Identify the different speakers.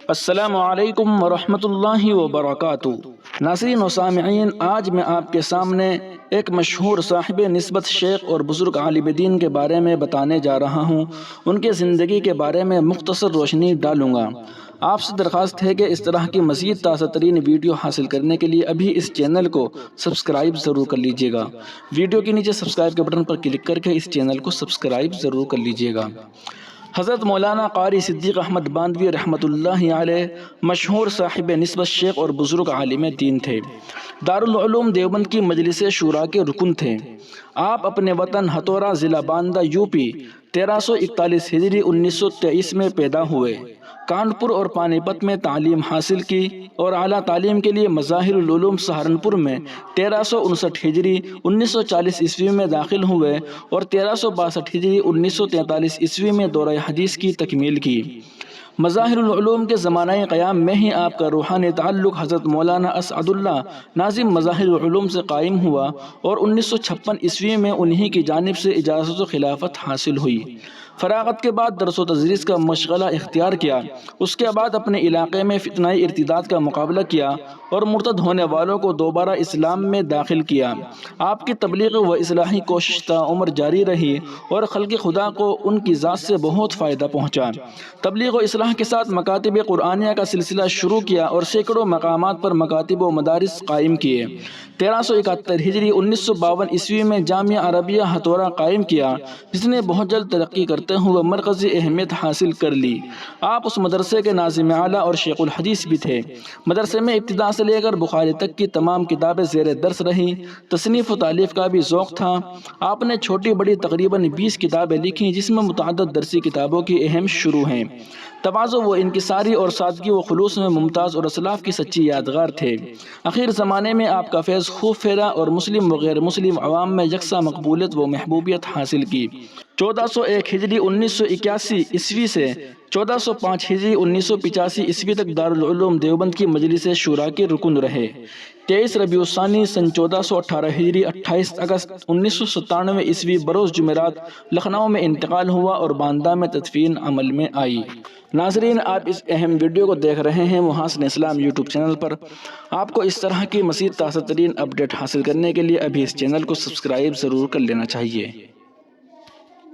Speaker 1: السلام علیکم ورحمۃ اللہ وبرکاتہ۔ ناظرین و سامعین، آج میں آپ کے سامنے ایک مشہور صاحب نسبت شیخ اور بزرگ عالم دین کے بارے میں بتانے جا رہا ہوں۔ ان کے زندگی کے بارے میں مختصر روشنی ڈالوں گا۔ آپ سے درخواست ہے کہ اس طرح کی مزید تازہ ترین ویڈیو حاصل کرنے کے لیے ابھی اس چینل کو سبسکرائب ضرور کر لیجیے گا۔ ویڈیو کے نیچے سبسکرائب کے بٹن پر کلک کر کے اس چینل کو سبسکرائب ضرور کر لیجیے گا۔ حضرت مولانا قاری صدیق احمد باندھوی رحمۃ اللہ علیہ مشہور صاحب نسبت شیخ اور بزرگ عالم دین تھے۔ دارالعلوم دیوبند کی مجلس شورا کے رکن تھے۔ آپ اپنے وطن ہتھورا ضلع باندہ یوپی 1341 ہجری 1923 میں پیدا ہوئے۔ کانپور اور پانی پت میں تعلیم حاصل کی اور اعلیٰ تعلیم کے لیے مظاہر العلوم سہارنپور میں 1359 ہجری 1940 عیسوی میں داخل ہوئے اور 1362 ہجری 1943 عیسوی میں دورہ حدیث کی تکمیل کی۔ مظاہر العلوم کے زمانہ قیام میں ہی آپ کا روحانی تعلق حضرت مولانا اسعد اللہ ناظم مظاہر العلوم سے قائم ہوا اور 1956 عیسوی میں انہی کی جانب سے اجازت و خلافت حاصل ہوئی۔ فراغت کے بعد درس و تدریس کا مشغلہ اختیار کیا۔ اس کے بعد اپنے علاقے میں فتنہ ارتداد کا مقابلہ کیا اور مرتد ہونے والوں کو دوبارہ اسلام میں داخل کیا۔ آپ کی تبلیغ و اصلاحی کوشش تا عمر جاری رہی اور خلق خدا کو ان کی ذات سے بہت فائدہ پہنچا۔ تبلیغ و اصلاح کے ساتھ مکاتب قرآنیہ کا سلسلہ شروع کیا اور سینکڑوں مقامات پر مکاتب و مدارس قائم کیے۔ 1371 ہجری 1952 عیسوی میں جامعہ عربیہ ہتھورا قائم کیا، جس نے بہت جلد ترقی کرتے ہوئے مرکزی اہمیت حاصل کر لی۔ آپ اس مدرسے کے ناظم اعلیٰ اور شیخ الحدیث بھی تھے۔ مدرسے میں ابتدا سے لے کر بخاری تک کی تمام کتابیں زیر درس رہیں۔ تصنیف و تالیف کا بھی ذوق تھا۔ آپ نے چھوٹی بڑی تقریباً 20 کتابیں لکھیں، جس میں متعدد درسی کتابوں کی اہم شروع ہیں۔ تواضع و انکساری اور سادگی و خلوص میں ممتاز اور اسلاف کی سچی یادگار تھے۔ اخیر زمانے میں آپ کا فیض خوب پھیلا اور مسلم و غیر مسلم عوام میں یکساں مقبولیت و محبوبیت حاصل کی۔ 1401 ہجری 1981 عیسوی سے 1405 ہجری 1985 عیسوی تک دارالعلوم دیوبند کی مجلس شورا کے رکن رہے۔ 23 ربیع الثانی سن 1418 ہجری 28 اگست 1997 عیسوی بروز جمعرات لکھنؤ میں انتقال ہوا اور باندہ میں تدفین عمل میں آئی۔ ناظرین، آپ اس اہم ویڈیو کو دیکھ رہے ہیں محاسن اسلام یوٹیوب چینل پر۔ آپ کو اس طرح کی مزید تازہ ترین اپڈیٹ حاصل کرنے کے لیے ابھی اس چینل کو سبسکرائب ضرور کر لینا چاہیے۔